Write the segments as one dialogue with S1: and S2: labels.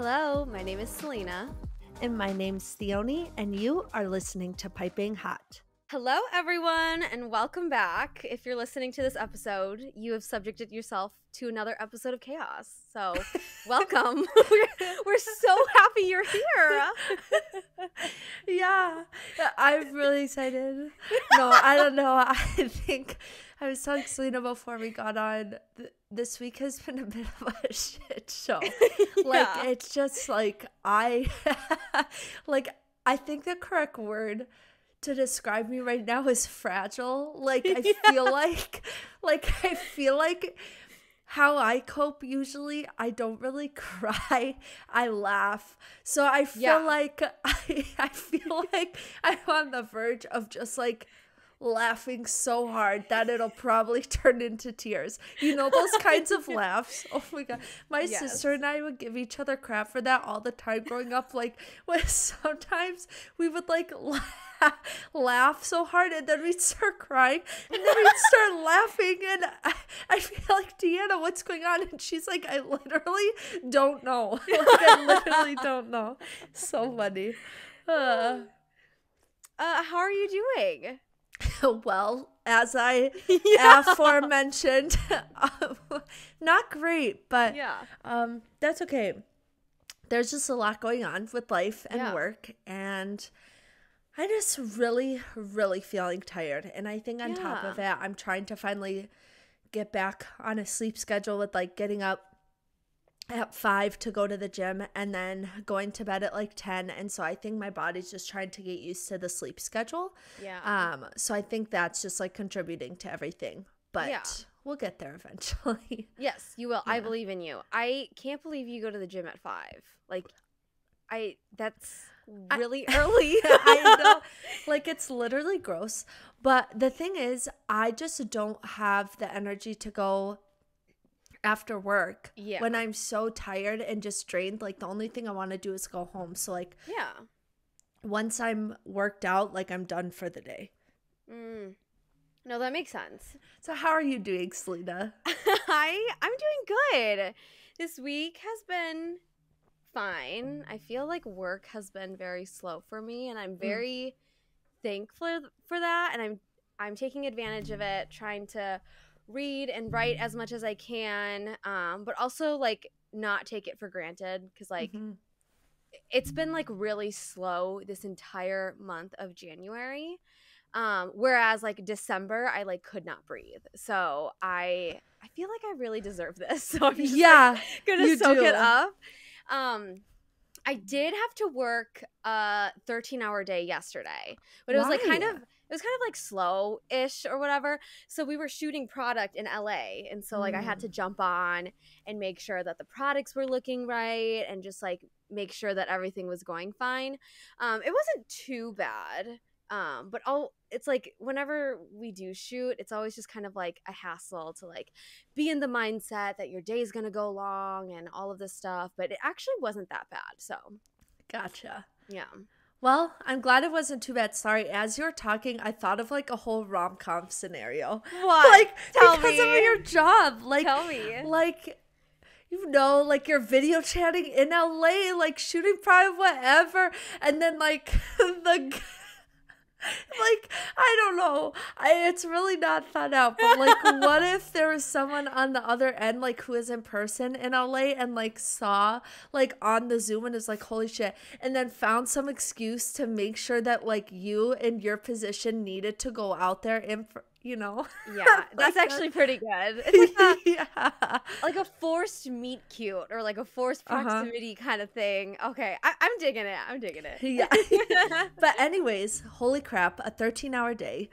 S1: Hello, my name is Selena.
S2: And my name's Theoni, and you are listening to Piping Hot.
S1: Hello, everyone, and welcome back. If you're listening to this episode, you have subjected yourself to another episode of chaos. So, welcome. we're so happy you're here.
S2: Yeah, I'm really excited. No, I don't know. I think I was telling Selena before we got on, this week has been a bit of a shit show. Like, it's just like, I think the correct word to describe me right now is fragile. Like, I feel like how I cope usually, I don't really cry, I laugh. So I feel like I feel like I'm on the verge of just like laughing so hard that it'll probably turn into tears. You know, those kinds of laughs. Oh my god. My sister and I would give each other crap for that all the time growing up. Like, when sometimes we would like laugh so hard and then we'd start crying and then we'd start laughing, and I feel like, Deanna, what's going on? And she's like, I literally don't know. Like, I literally don't know. So funny.
S1: How are you doing?
S2: Well, as I aforementioned, not great, but that's okay. There's just a lot going on with life and work, and I'm just really, really feeling tired. And I think on top of it, I'm trying to finally get back on a sleep schedule with like getting up at 5 to go to the gym and then going to bed at like 10. And so I think my body's just trying to get used to the sleep schedule. So I think that's just like contributing to everything, but we'll get there eventually.
S1: Yes, you will. I believe in you. I can't believe you go to the gym at 5. Like, that's really early.
S2: I know. Like, it's literally gross. But the thing is, I just don't have the energy to go after work when I'm so tired and just drained. Like, the only thing I want to do is go home. So like, once I'm worked out, like, I'm done for the day.
S1: No, that makes sense.
S2: So how are you doing, Selena?
S1: I'm doing good. This week has been fine. I feel like work has been very slow for me, and I'm very thankful for that, and I'm taking advantage of it, trying to read and write as much as I can, but also like not take it for granted, because like it's been like really slow this entire month of January, whereas like December I like could not breathe. So I feel like I really deserve this, so I'm just gonna soak it up. I did have to work a 13-hour day yesterday, but it was like kind of like slow-ish or whatever. So we were shooting product in LA, and so like I had to jump on and make sure that the products were looking right and just like make sure that everything was going fine. It wasn't too bad. But it's like whenever we do shoot, it's always just kind of like a hassle to like be in the mindset that your day's gonna go long and all of this stuff. But it actually wasn't that bad. So,
S2: gotcha.
S1: Yeah.
S2: Well, I'm glad it wasn't too bad. Sorry, as you're talking, I thought of like a whole rom-com scenario.
S1: What?
S2: Like,
S1: Tell
S2: because
S1: me.
S2: of your job. Like,
S1: tell me.
S2: Like, you know, like you're video chatting in LA, like shooting private whatever, and then like like, I don't know. It's really not thought out. But like, what if there was someone on the other end, like who is in person in LA and like saw like on the Zoom and is like, holy shit, and then found some excuse to make sure that like you in your position needed to go out there and you know?
S1: Yeah, that's
S2: like
S1: actually pretty good. It's like like a forced meet cute or like a forced proximity kind of thing. Okay, I'm digging it. I'm digging it.
S2: Yeah. But anyways, holy crap, a 13-hour day.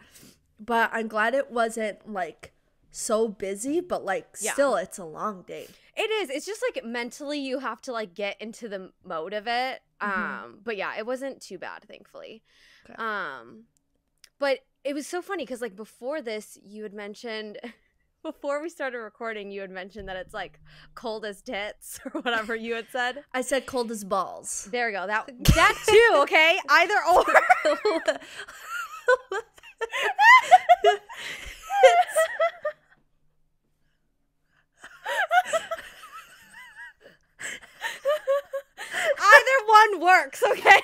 S2: But I'm glad it wasn't like so busy, but like still it's a long day.
S1: It is. It's just like mentally you have to like get into the mode of it. But yeah, it wasn't too bad, thankfully.
S2: Okay.
S1: But it was so funny because like before this you had mentioned before we started recording you had mentioned that it's like cold as tits or whatever you had said.
S2: I said cold as balls.
S1: There we go. That too, okay? Either or. brain works, okay?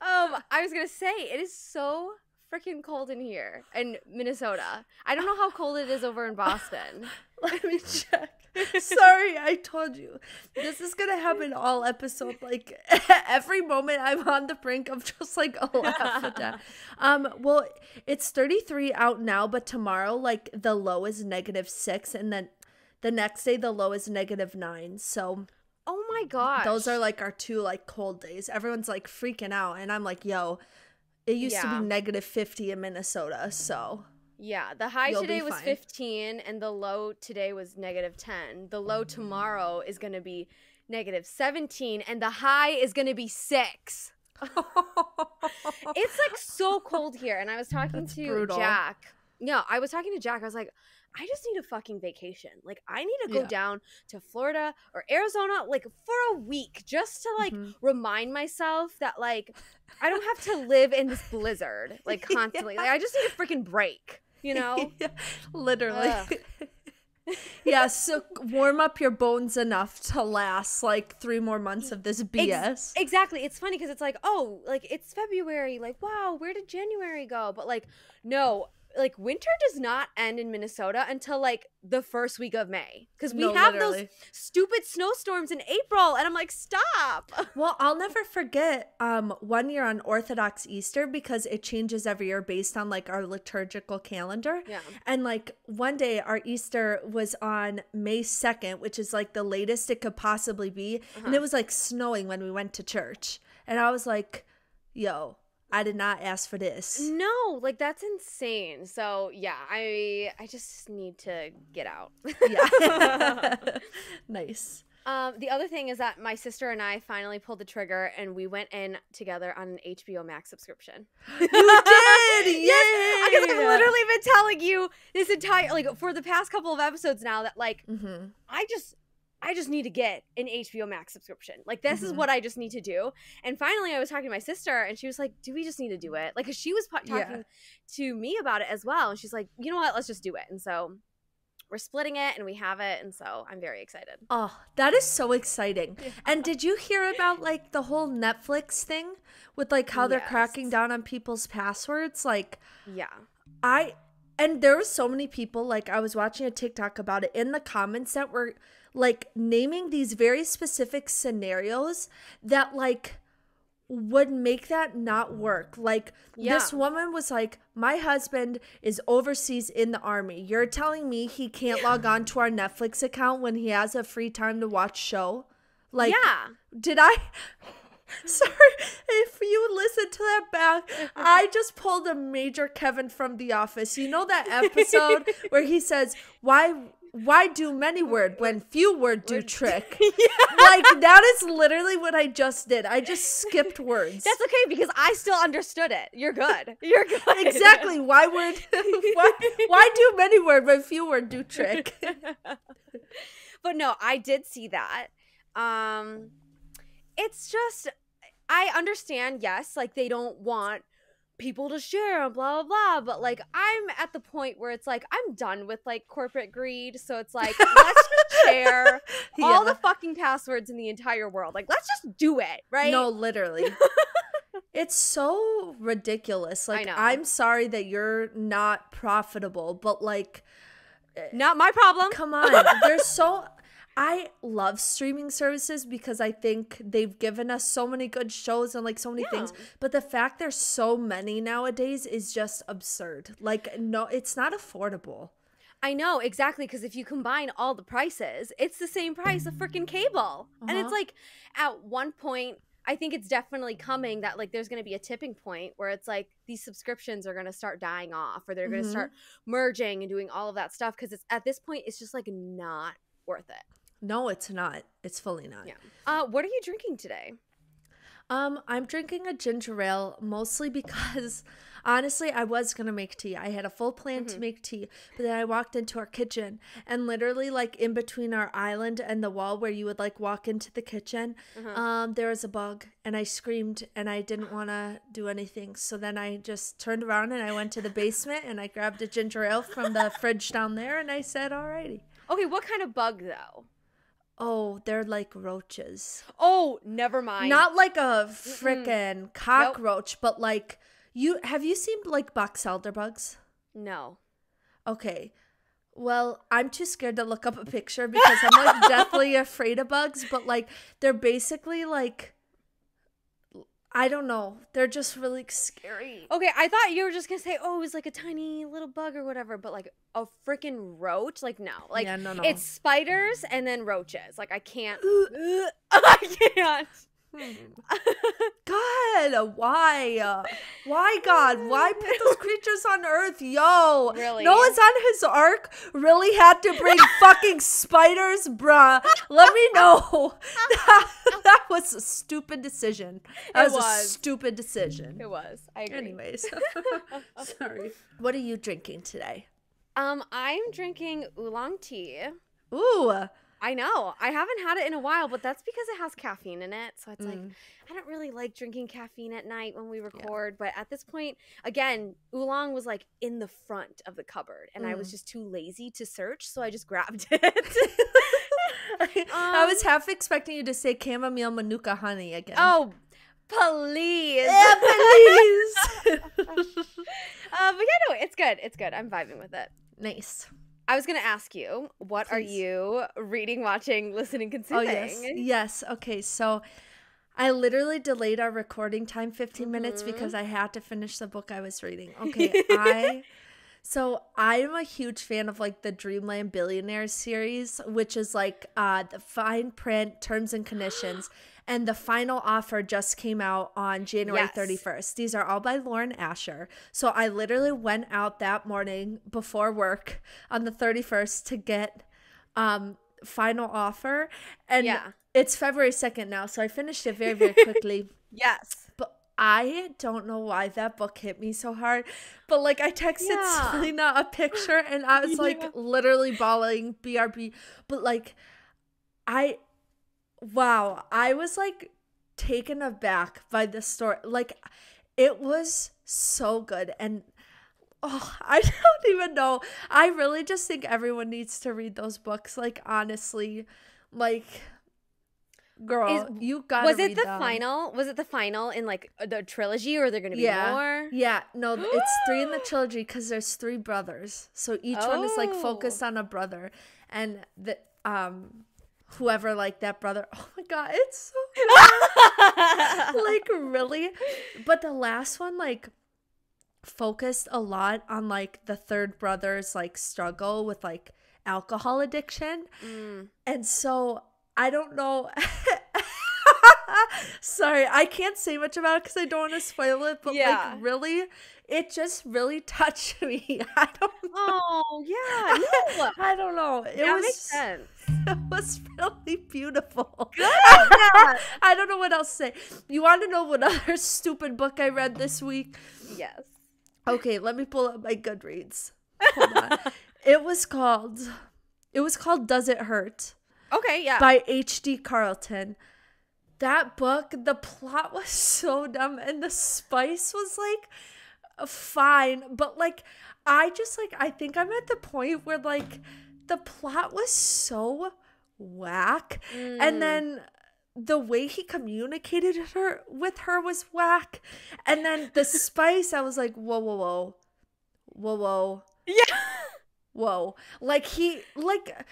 S1: I was gonna say, it is so freaking cold in here in Minnesota. I don't know how cold it is over in Boston.
S2: Let me check. Sorry, I told you. This is gonna happen all episode. Like every moment I'm on the brink of just like a laugh at that. Well, it's 33 out now, but tomorrow like the low is -6, and then the next day the low is -9. So
S1: oh my gosh.
S2: Those are like our 2 like cold days. Everyone's like freaking out, and I'm like, yo, it used to be -50 in Minnesota, so
S1: yeah, the high today was 15 and the low today was -10. The low tomorrow is going to be -17 and the high is going to be 6. It's like so cold here, and I was talking to
S2: brutal.
S1: Jack. No, I was talking to Jack. I was like, I just need a fucking vacation. Like, I need to go down to Florida or Arizona, like, for a week just to, like, remind myself that, like, I don't have to live in this blizzard, like, constantly. Like, I just need a freaking break, you know?
S2: Literally. Yeah, so warm up your bones enough to last, like, 3 more months of this BS.
S1: Exactly. It's funny because it's like, oh, like, it's February. Like, wow, where did January go? But, like, no. Like, winter does not end in Minnesota until, like, the first week of May. Because we have those stupid snowstorms in April. And I'm like, stop.
S2: Well, I'll never forget one year on Orthodox Easter, because it changes every year based on, like, our liturgical calendar.
S1: Yeah.
S2: And, like, one day our Easter was on May 2nd, which is, like, the latest it could possibly be. And it was, like, snowing when we went to church. And I was like, yo, I did not ask for this.
S1: No, like, that's insane. So, yeah, I just need to get out.
S2: Yeah. Nice.
S1: The other thing is that my sister and I finally pulled the trigger, and we went in together on an HBO Max subscription.
S2: You did! Yes!
S1: Because I've literally been telling you this entire, like, for the past couple of episodes now that, like, I just need to get an HBO Max subscription. Like, this is what I just need to do. And finally, I was talking to my sister, and she was like, do we just need to do it? Like, 'cause she was talking to me about it as well. And she's like, you know what? Let's just do it. And so we're splitting it, and we have it. And so I'm very excited.
S2: Oh, that is so exciting. Yeah. And did you hear about, like, the whole Netflix thing with, like, how they're cracking down on people's passwords? Like, and there were so many people, like, I was watching a TikTok about it in the comments that were, like, naming these very specific scenarios that, like, would make that not work. Like, this woman was like, my husband is overseas in the army. You're telling me he can't log on to our Netflix account when he has a free time to watch show? Like, did I... Sorry, if you listen to that back, I just pulled a major Kevin from The Office. You know that episode where he says, why do many word when few word do trick? Like, that is literally what I just did. I just skipped words.
S1: That's okay, because I still understood it. You're good. You're good.
S2: Exactly. Why do many word when few word do trick?
S1: But no, I did see that. It's just, I understand, yes, like, they don't want people to share and blah, blah, blah, but, like, I'm at the point where it's like, I'm done with, like, corporate greed, so it's like, let's just share all the fucking passwords in the entire world. Like, let's just do it, right?
S2: No, literally. It's so ridiculous. Like,
S1: I know.
S2: I'm sorry that you're not profitable, but, like...
S1: Not my problem.
S2: Come on. There's so... I love streaming services because I think they've given us so many good shows and, like, so many things. But the fact there's so many nowadays is just absurd. Like, no, it's not affordable.
S1: I know, exactly, because if you combine all the prices, it's the same price of freaking cable. And it's like, at one point, I think it's definitely coming that, like, there's going to be a tipping point where it's like these subscriptions are going to start dying off, or they're going to start merging and doing all of that stuff, because it's at this point, it's just, like, not worth it.
S2: No, it's not. It's fully not.
S1: Yeah. What are you drinking today?
S2: I'm drinking a ginger ale, mostly because, honestly, I was going to make tea. I had a full plan to make tea, but then I walked into our kitchen, and literally, like, in between our island and the wall where you would, like, walk into the kitchen, there was a bug, and I screamed, and I didn't want to do anything. So then I just turned around, and I went to the basement, and I grabbed a ginger ale from the fridge down there, and I said, alrighty.
S1: Okay, what kind of bug, though?
S2: Oh, they're like roaches.
S1: Oh, never mind.
S2: Not like a frickin' cockroach, but like have you seen like box elder bugs?
S1: No.
S2: Okay. Well, I'm too scared to look up a picture because I'm like deathly afraid of bugs, but like they're basically like, I don't know. They're just really scary.
S1: Okay, I thought you were just gonna say, oh, it was like a tiny little bug or whatever, but like a freaking roach? Like, no. Like,
S2: yeah, no.
S1: It's spiders and then roaches. Like, I can't. I can't.
S2: God, why? Why, God? Why put those creatures on Earth? Yo.
S1: Really?
S2: Noah's on his ark really had to bring fucking spiders? Bruh. Let me know. That was a stupid decision. That was a stupid decision.
S1: It was. I agree.
S2: Anyways. Sorry. What are you drinking today?
S1: I'm drinking oolong tea.
S2: Ooh.
S1: I know. I haven't had it in a while, but that's because it has caffeine in it. So it's like, I don't really like drinking caffeine at night when we record. Yeah. But at this point, again, oolong was like in the front of the cupboard and I was just too lazy to search. So I just grabbed it.
S2: I was half expecting you to say chamomile manuka honey again.
S1: Oh, please.
S2: Yeah, please.
S1: But yeah, no, it's good. It's good. I'm vibing with it.
S2: Nice.
S1: I was going to ask you, what are you reading, watching, listening, consuming?
S2: Oh, yes. Yes. Okay. So I literally delayed our recording time 15 minutes because I had to finish the book I was reading. Okay. So I'm a huge fan of like the Dreamland Billionaires series, which is like the fine print, terms and conditions. And the final offer just came out on January 31st. These are all by Lauren Asher. So I literally went out that morning before work on the 31st to get final offer. And it's February 2nd now. So I finished it very, very quickly.
S1: Yes.
S2: But I don't know why that book hit me so hard. But like I texted Selena a picture and I was like literally bawling BRB. But like wow, I was like taken aback by the story. Like it was so good. And I don't even know. I really just think everyone needs to read those books. Like honestly, like girl, you gotta read them.
S1: Was it the final? Was it the final in like the trilogy, or are there gonna be more?
S2: Yeah, no, it's 3 in the trilogy because there's 3 brothers. So each one is like focused on a brother. And the whoever like that brother, oh my god, it's so like really. But the last one like focused a lot on like the third brother's like struggle with like alcohol addiction. And so I don't know. Sorry, I can't say much about it because I don't want to spoil it, but like really, it just really touched me. I don't know.
S1: Oh yeah, no,
S2: I don't know.
S1: That makes sense.
S2: It was really beautiful.
S1: Good.
S2: I don't know what else to say. You want to know what other stupid book I read this week?
S1: Yes.
S2: Okay, let me pull up my Goodreads. Hold on. It was called Does It Hurt?
S1: Okay, yeah.
S2: By H.D. Carlton. That book, the plot was so dumb and the spice was like fine, but like I think I'm at the point where like the plot was so whack and then the way he communicated with her was whack, and then the spice, I was like whoa.
S1: Yeah.
S2: Whoa. Like he like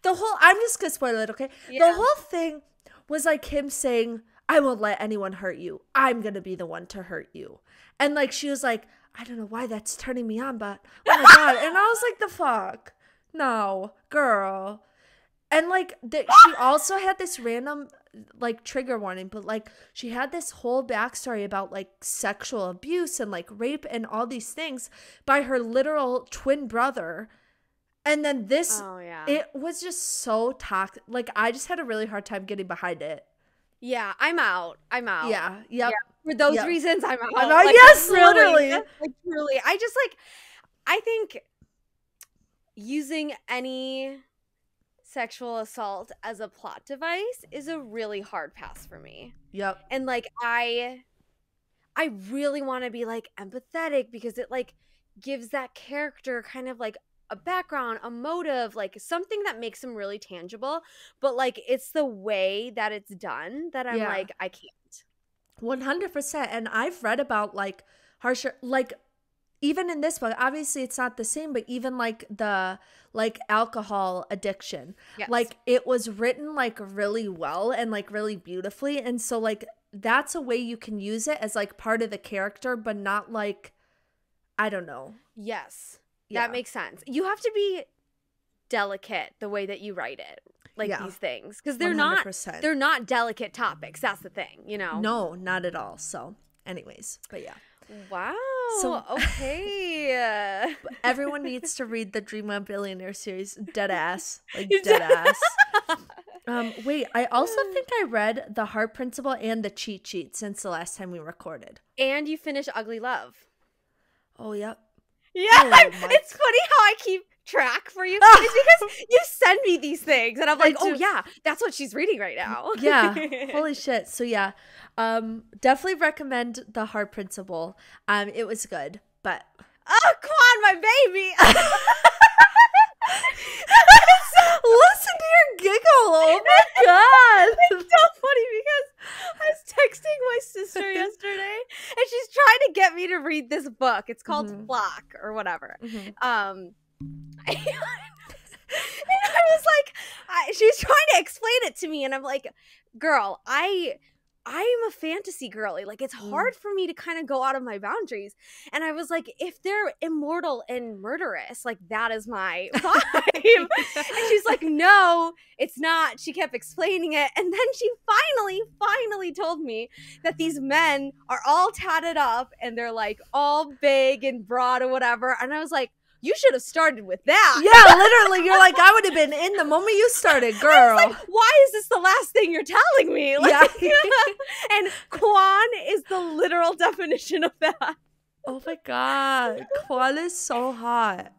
S2: the whole, I'm just gonna spoil it, okay?
S1: Yeah.
S2: The whole thing was like him saying, I won't let anyone hurt you. I'm gonna be the one to hurt you. And like she was like, I don't know why that's turning me on, but oh my god. And I was like, the fuck? No, girl. And like she also had this random like trigger warning, but like she had this whole backstory about like sexual abuse and like rape and all these things by her literal twin brother. And then this, it was just so toxic. Like I just had a really hard time getting behind it.
S1: Yeah, I'm out.
S2: Yeah. Yep.
S1: Yeah. For those reasons, I'm out.
S2: Like, yes, literally.
S1: Like truly. I think using any sexual assault as a plot device is a really hard pass for me.
S2: Yep.
S1: And like I really want to be like empathetic because it like gives that character kind of like a background, a motive, like something that makes them really tangible. But like it's the way that it's done that I'm like, I can't.
S2: 100%. And I've read about like harsher, like even in this book, obviously it's not the same, but even like the like alcohol addiction, like it was written like really well and like really beautifully. And so like that's a way you can use it as like part of the character, but not like, I don't know.
S1: Yes. That makes sense. You have to be delicate the way that you write it. Like these things. Because they're 100%. They're not delicate topics. That's the thing, you know?
S2: No, not at all. So anyways, but yeah.
S1: Wow. So okay.
S2: Everyone needs to read the Dream Billionaire series. Dead ass. Like dead ass. Wait, I also think I read The Heart Principle and The Cheat Sheet since the last time we recorded.
S1: And you finished Ugly Love.
S2: Oh, yep.
S1: Yeah. It's funny how I keep track for you. It's because you send me these things and I'm like, oh yeah, that's what she's reading right now.
S2: Yeah. Holy shit. So yeah. Definitely recommend The Heart Principle. It was good, but
S1: oh, come on, my baby.
S2: Listen to your giggle. Oh my god.
S1: It's so funny because I was texting my sister yesterday and she's trying to get me to read this book. It's called Flock or whatever. And I was like, she was trying to explain it to me and I'm like, girl, I'm a fantasy girly. Like, it's hard for me to kind of go out of my boundaries. And I was like, if they're immortal and murderous, like, that is my vibe. And she's like, no, it's not. She kept explaining it. And then she finally told me that these men are all tatted up and they're, like, all big and broad or whatever. And I was like, you should have started with that.
S2: Yeah, literally. You're like, I would have been in the moment you started, girl.
S1: Like, why is this the last thing you're telling me? Like, and Quan is the literal definition of that.
S2: Oh my god. Quan is so hot.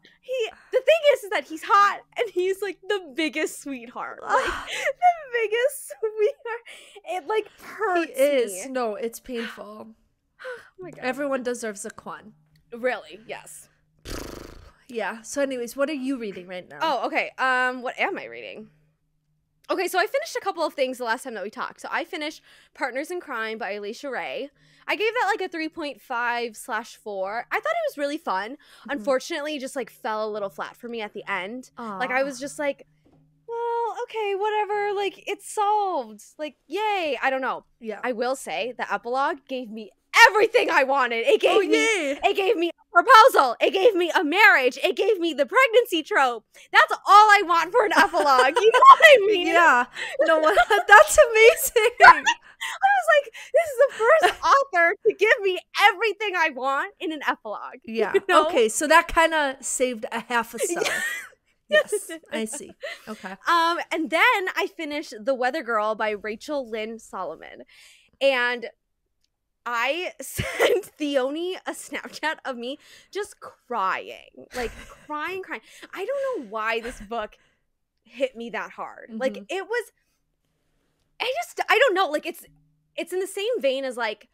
S1: The thing is that he's hot and he's like the biggest sweetheart. Like the biggest sweetheart. It like hurts.
S2: He is. Me. No, it's painful.
S1: Oh my god.
S2: Everyone deserves a Quan.
S1: Really? Yes.
S2: Yeah. So anyways, what are you reading right now?
S1: Oh, okay. What am I reading? Okay, so I finished a couple of things the last time that we talked. So I finished Partners in Crime by Alicia Ray. I gave that like a 3.5/4. I thought it was really fun. Unfortunately, it just like fell a little flat for me at the end. Like I was just like, well, okay, whatever. Like it's solved. Like, yay. I don't know.
S2: Yeah.
S1: I will say the epilogue gave me everything I wanted. It gave
S2: it
S1: gave me a proposal. It gave me a marriage. It gave me the pregnancy trope. That's all I want for an epilogue. You know what I mean?
S2: Yeah. No, that's amazing.
S1: I was like, this is the first author to give me everything I want in an epilogue.
S2: Yeah.
S1: You know?
S2: Okay, so that kind of saved a half a star. Yes, I see. Okay.
S1: And then I finished The Weather Girl by Rachel Lynn Solomon. And I sent Theoni a Snapchat of me just crying. Like crying. I don't know why this book hit me that hard. Like it was I don't know. Like it's in the same vein as like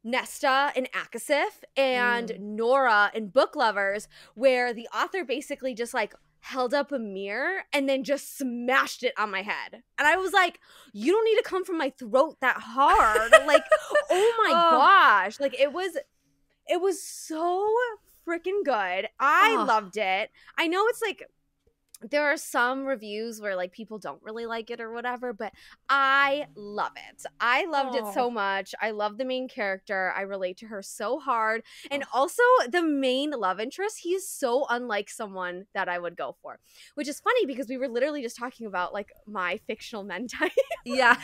S1: Nesta and Akasif and Nora and Book Lovers, where the author basically just like held up a mirror and then just smashed it on my head. And I was like, you don't need to come from my throat that hard. Like, oh my gosh. Like it was so freaking good. I loved it. I know it's like there are some reviews where like people don't really like it or whatever, but I love it. I loved it so much. I love the main character. I relate to her so hard. And also the main love interest, he is so unlike someone that I would go for, which is funny because we were literally just talking about like my fictional men type.
S2: Yeah.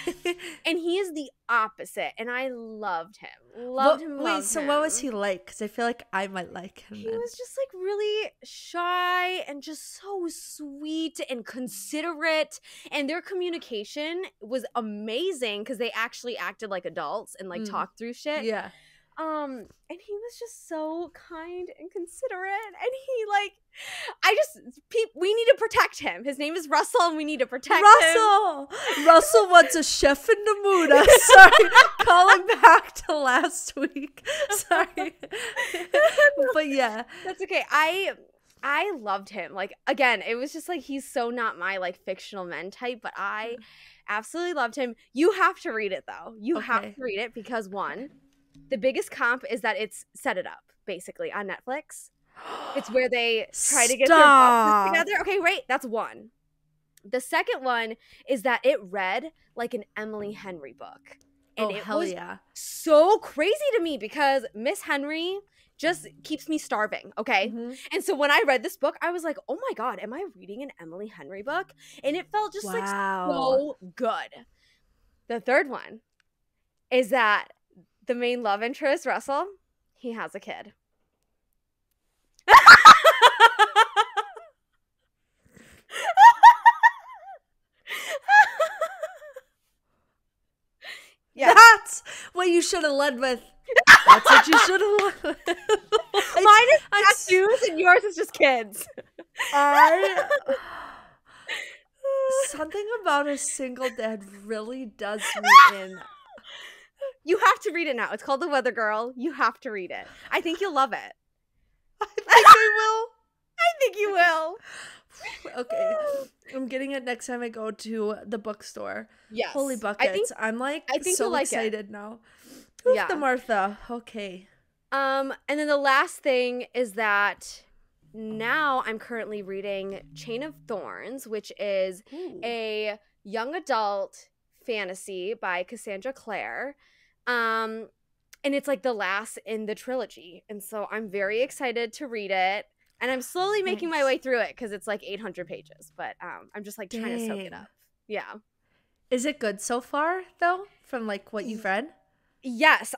S1: And he is the opposite. And I loved him.
S2: Wait, so what was he like? Because I feel like I might like him.
S1: He was just like really shy and just so sweet and considerate, and their communication was amazing because they actually acted like adults and like talked through shit.
S2: Yeah.
S1: And he was just so kind and considerate, and he like we need to protect him. His name is Russell and we need to protect him.
S2: Russell wants a chef in the mood. I'm sorry. Calling back to last week. Sorry. But yeah.
S1: That's okay. I I loved him. Like, again, it was just like he's so not my like fictional men type, but I absolutely loved him. You have to read it though. You have to read it because one, the biggest comp is that it's Set It Up basically on Netflix. It's where they try to get their bosses together. Okay, wait, that's one. The second one is that it read like an Emily Henry book. And it was so crazy to me because Miss Henry just keeps me starving, okay? And so when I read this book, I was like, oh my God, am I reading an Emily Henry book? And it felt just like so good. The third one is that the main love interest, Russell, he has a kid.
S2: Yeah. That's what you should have led with. That's what you should have led with.
S1: Mine is tattoos and yours is just kids.
S2: Something about a single dad really does me in.
S1: You have to read it now. It's called The Weather Girl. You have to read it. I think you'll love it.
S2: I think I will.
S1: I think you will.
S2: Okay. I'm getting it next time I go to the bookstore.
S1: Yes.
S2: Holy buckets. I'm like so excited now. Oof, the Martha. Okay.
S1: And then the last thing is that now I'm currently reading Chain of Thorns, which is a young adult fantasy by Cassandra Clare. And it's like the last in the trilogy. And so I'm very excited to read it. And I'm slowly making my way through it because it's like 800 pages. But I'm just like trying to soak it up. Yeah.
S2: Is it good so far, though, from like what you've read?
S1: Yes.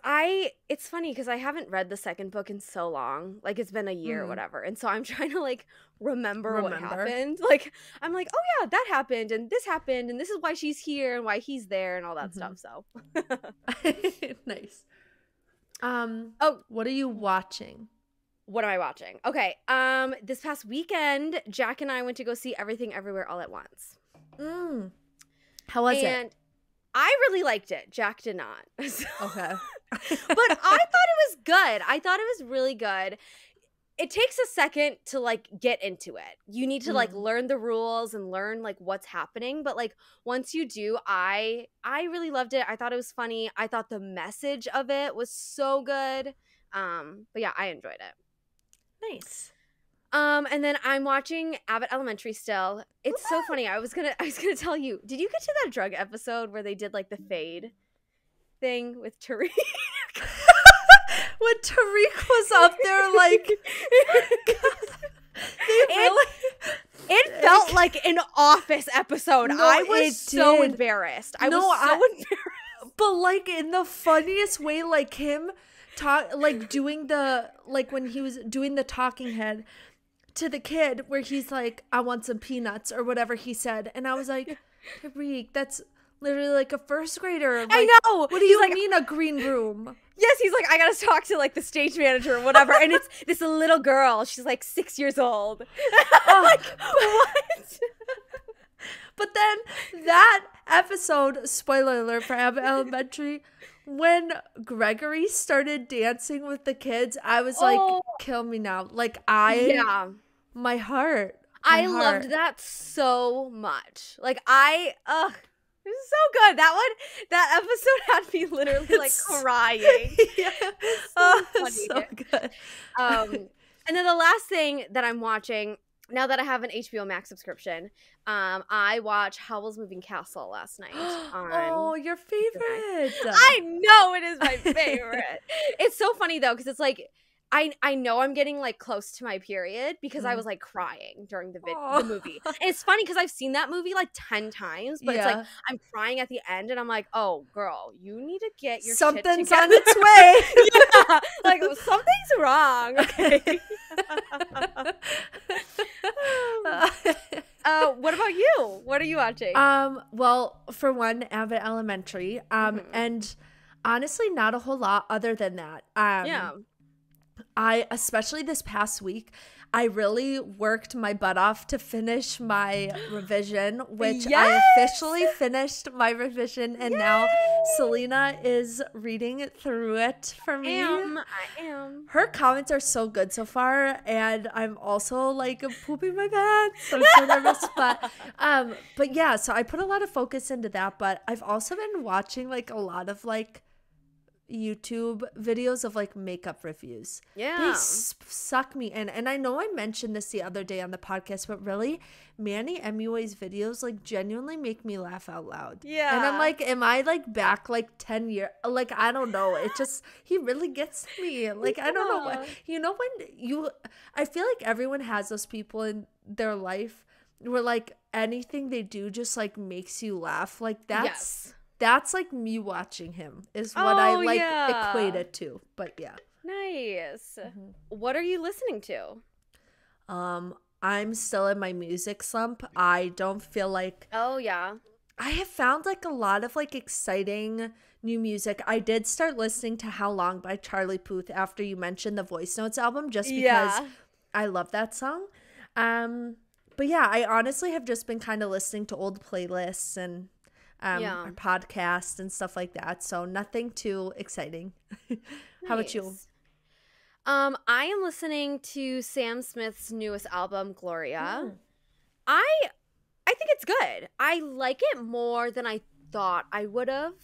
S1: It's funny because I haven't read the second book in so long. Like it's been a year or whatever. And so I'm trying to like remember what happened. Like I'm like, oh yeah, that happened and this happened and this is why she's here and why he's there and all that stuff. So
S2: nice. What are you watching?
S1: What am I watching? Okay. This past weekend, Jack and I went to go see Everything Everywhere All at Once.
S2: How was it?
S1: I really liked it. Jack did not.
S2: Okay.
S1: But I thought it was good. I thought it was really good. It takes a second to like get into it. You need to like learn the rules and learn like what's happening. But like once you do, I really loved it. I thought it was funny. I thought the message of it was so good. But yeah, I enjoyed it.
S2: Nice.
S1: And then I'm watching Abbott Elementary still. It's so funny. I was gonna tell you. Did you get to that drug episode where they did like the fade thing with Tariq?
S2: When Tariq was up there, like,
S1: it felt like an Office episode. No, I was so embarrassed. I was so embarrassed.
S2: But like in the funniest way, like him doing the when he was doing the talking head to the kid where he's like, I want some peanuts or whatever he said, and I was like, Tariq, that's literally like a first grader. Like,
S1: I know.
S2: What do you mean a green room?
S1: Yes, he's like, I gotta talk to like the stage manager or whatever, and it's this little girl. She's like 6 years old. Like, what?
S2: But then that episode, spoiler alert for Abbott Elementary, when Gregory started dancing with the kids, I was like, kill me now. Like my heart.
S1: I loved that so much. Like it was so good. That episode had me literally like crying.
S2: Yeah. So good.
S1: And then the last thing that I'm watching, now that I have an HBO Max subscription, I watched Howl's Moving Castle last night.
S2: Oh, your favorite.
S1: I know it is my favorite. It's so funny though, because it's like, I know I'm getting like close to my period because I was like crying during the movie. And it's funny because I've seen that movie like 10 times, but it's like I'm crying at the end and I'm like, oh girl, you need to get your
S2: something's
S1: shit
S2: on its way.
S1: Yeah, like something's wrong. Okay. What about you? What are you watching?
S2: Well, for one, Abbott Elementary. And honestly, not a whole lot other than that. especially this past week, I really worked my butt off to finish my revision, which I officially finished my revision, and now Selena is reading through it for me.
S1: I am.
S2: Her comments are so good so far, and I'm also like pooping my pants. I'm so nervous, but yeah, so I put a lot of focus into that, but I've also been watching like a lot of like YouTube videos of like makeup reviews.
S1: Yeah,
S2: they suck me in, and I know I mentioned this the other day on the podcast, but really Manny Emui's videos like genuinely make me laugh out loud.
S1: Yeah,
S2: and I'm like, am I like back like 10 years? Like, I don't know, it just, he really gets me. Like, I don't know what, you know, when I feel like everyone has those people in their life where like anything they do just like makes you laugh. Like, that's like me watching him is what I like equate it to. But yeah.
S1: Nice. Mm-hmm. What are you listening to?
S2: I'm still in my music slump. I don't feel like I have found like a lot of like exciting new music. I did start listening to How Long by Charlie Puth after you mentioned the Voice Notes album, just because I love that song. But yeah, I honestly have just been kind of listening to old playlists and our podcast and stuff like that, so nothing too exciting. How about you?
S1: I am listening to Sam Smith's newest album, Gloria. I think it's good. I like it more than I thought I would have.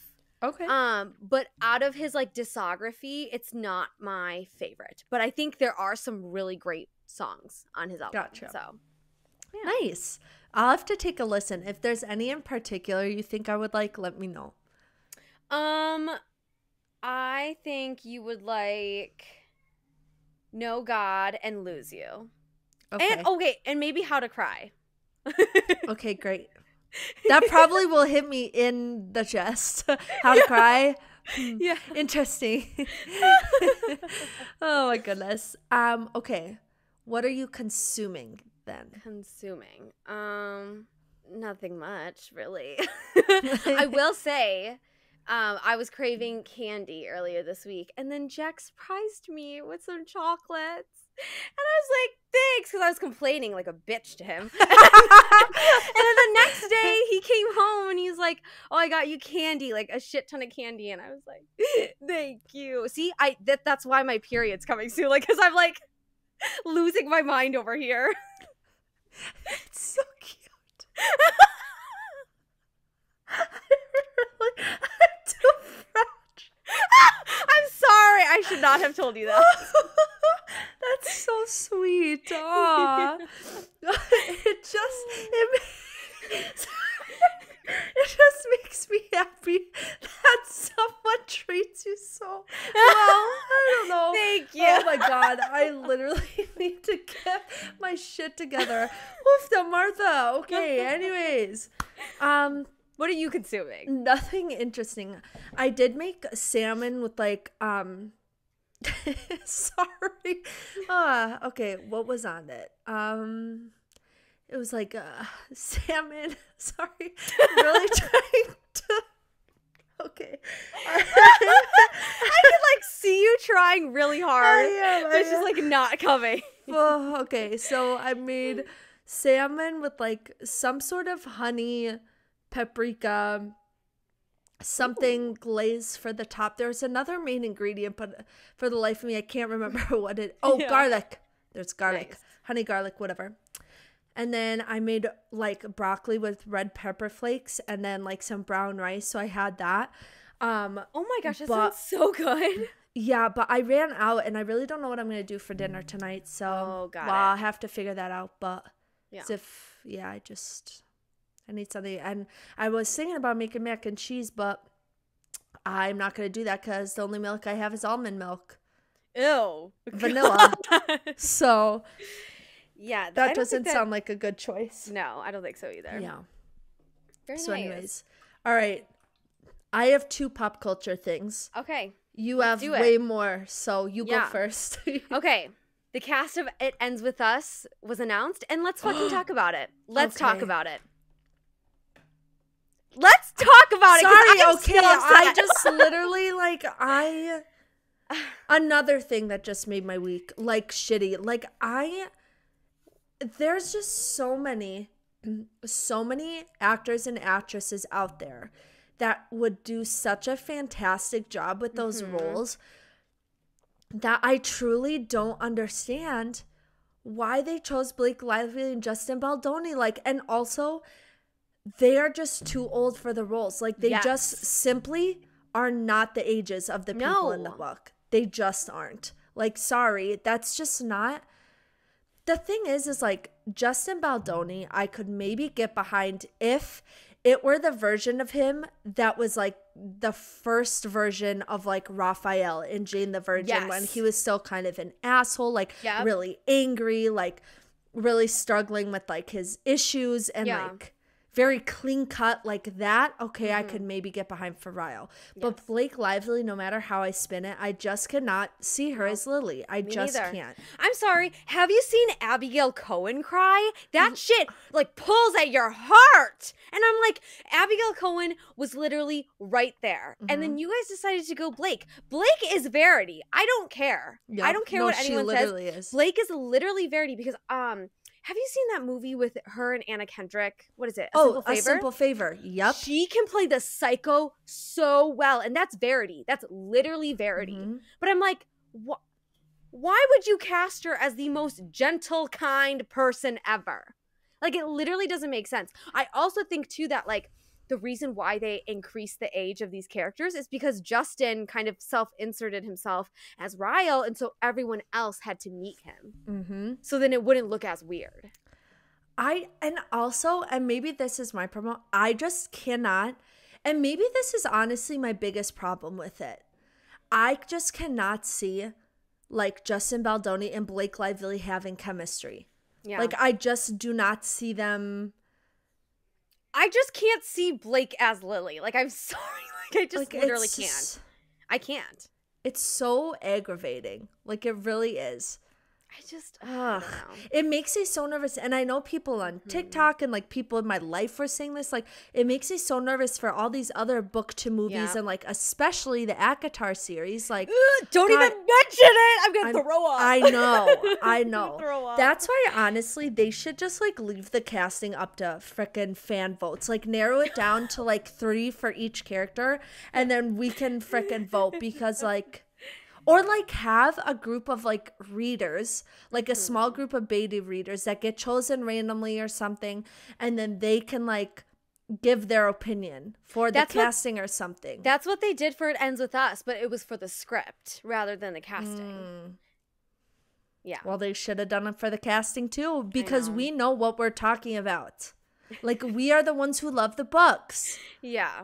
S2: Okay.
S1: But out of his like discography, it's not my favorite, but I think there are some really great songs on his album.
S2: Gotcha.
S1: So
S2: nice. I'll have to take a listen. If there's any in particular you think I would like, let me know.
S1: I think you would like Know God and Lose You.
S2: Okay.
S1: And maybe How to Cry.
S2: Okay, great. That probably will hit me in the chest. How to Cry.
S1: Yeah.
S2: Interesting. Oh my goodness. Okay. What are you consuming then?
S1: Consuming. Nothing much, really. I will say, I was craving candy earlier this week, and then Jack surprised me with some chocolates. And I was like, thanks, because I was complaining like a bitch to him. And then the next day, he came home, and he's like, oh, I got you candy, like a shit ton of candy. And I was like, thank you. See, that's why my period's coming soon, like, because I'm like losing my mind over here.
S2: It's so cute. I'm too fresh.
S1: I'm sorry. I should not have told you that.
S2: That's so sweet. Aww. It just makes me happy that someone treats you so well. I don't know.
S1: Thank you.
S2: Oh my God. I literally need to get my shit together. Oofta Martha. Okay, anyways.
S1: What are you consuming?
S2: Nothing interesting. I did make salmon with like sorry. Okay, what was on it? It was like salmon. Sorry. I'm really trying to. Okay.
S1: I can like see you trying really hard. It's just like not coming.
S2: Well, okay, so I made salmon with like some sort of honey, paprika, something glazed for the top. There's another main ingredient, but for the life of me, I can't remember what it. Oh, yeah. Garlic. There's garlic, nice. Honey garlic, whatever. And then I made like broccoli with red pepper flakes, and then like some brown rice. So I had that.
S1: Oh my gosh, that sounds so good.
S2: Yeah, but I ran out, and I really don't know what I'm gonna do for dinner tonight. So I'll have to figure that out. But I need something. And I was thinking about making mac and cheese, but I'm not going to do that because the only milk I have is almond milk.
S1: Ew.
S2: Vanilla. So,
S1: yeah.
S2: That doesn't sound like a good choice.
S1: No, I don't think so either.
S2: Yeah.
S1: Very
S2: so
S1: nice.
S2: Anyways. All right. I have 2 pop culture things.
S1: Okay.
S2: You have way more, so you go first.
S1: Okay. The cast of It Ends With Us was announced, and let's fucking talk about it. Let's talk about it. Let's talk about it.
S2: Sorry, okay. I just literally Another thing that just made my week, like, shitty. Like, there's just so many actors and actresses out there that would do such a fantastic job with those roles that I truly don't understand why they chose Blake Lively and Justin Baldoni. Like, and also they are just too old for the roles. Like, they just simply are not the ages of the people in the book. They just aren't. Like, sorry, that's just not. The thing is like, Justin Baldoni, I could maybe get behind if it were the version of him that was like the first version of like Raphael in Jane the Virgin, when he was still kind of an asshole, like really angry, like really struggling with like his issues and like very clean cut like that. Okay, I could maybe get behind for Ryle. But Blake Lively, no matter how I spin it, I just cannot see her as Lily. I just can't.
S1: I'm sorry. Have you seen Abigail Cohen cry? That shit like pulls at your heart. And I'm like, Abigail Cohen was literally right there. And then you guys decided to go Blake. Blake is Verity. I don't care. I don't care what anyone says. Blake is literally Verity because have you seen that movie with her and Anna Kendrick? What is it?
S2: A Simple Favor. Yep.
S1: She can play the psycho so well. And that's Verity. That's literally Verity. But I'm like, why would you cast her as the most gentle, kind person ever? Like, it literally doesn't make sense. I also think, too, that, like, the reason why they increased the age of these characters is because Justin kind of self-inserted himself as Ryle, and so everyone else had to meet him. So then it wouldn't look as weird.
S2: And maybe this is my problem, I just cannot, and maybe this is honestly my biggest problem with it. I just cannot see, like, Justin Baldoni and Blake Lively having chemistry. Yeah. Like, I just do not see them.
S1: I just can't see Blake as Lily. Like, I'm sorry. Like, I just literally can't. I can't.
S2: It's so aggravating. Like, it really is.
S1: I don't know.
S2: It makes me so nervous. And I know people on TikTok and like people in my life were saying this. Like, it makes me so nervous for all these other book to movies and like especially the ACOTAR series. Like,
S1: don't even mention it. I'm gonna throw up.
S2: I know. That's why honestly they should just like leave the casting up to frickin' fan votes. Like, narrow it down to like 3 for each character, and then we can frickin' vote because like. Or, like, have a group of, like, readers, like a small group of beta readers that get chosen randomly or something, and then they can, like, give their opinion for the casting or something.
S1: That's what they did for It Ends With Us, but it was for the script rather than the casting. Yeah.
S2: Well, they should have done it for the casting, too, because we know what we're talking about. Like, we are the ones who love the books.
S1: Yeah.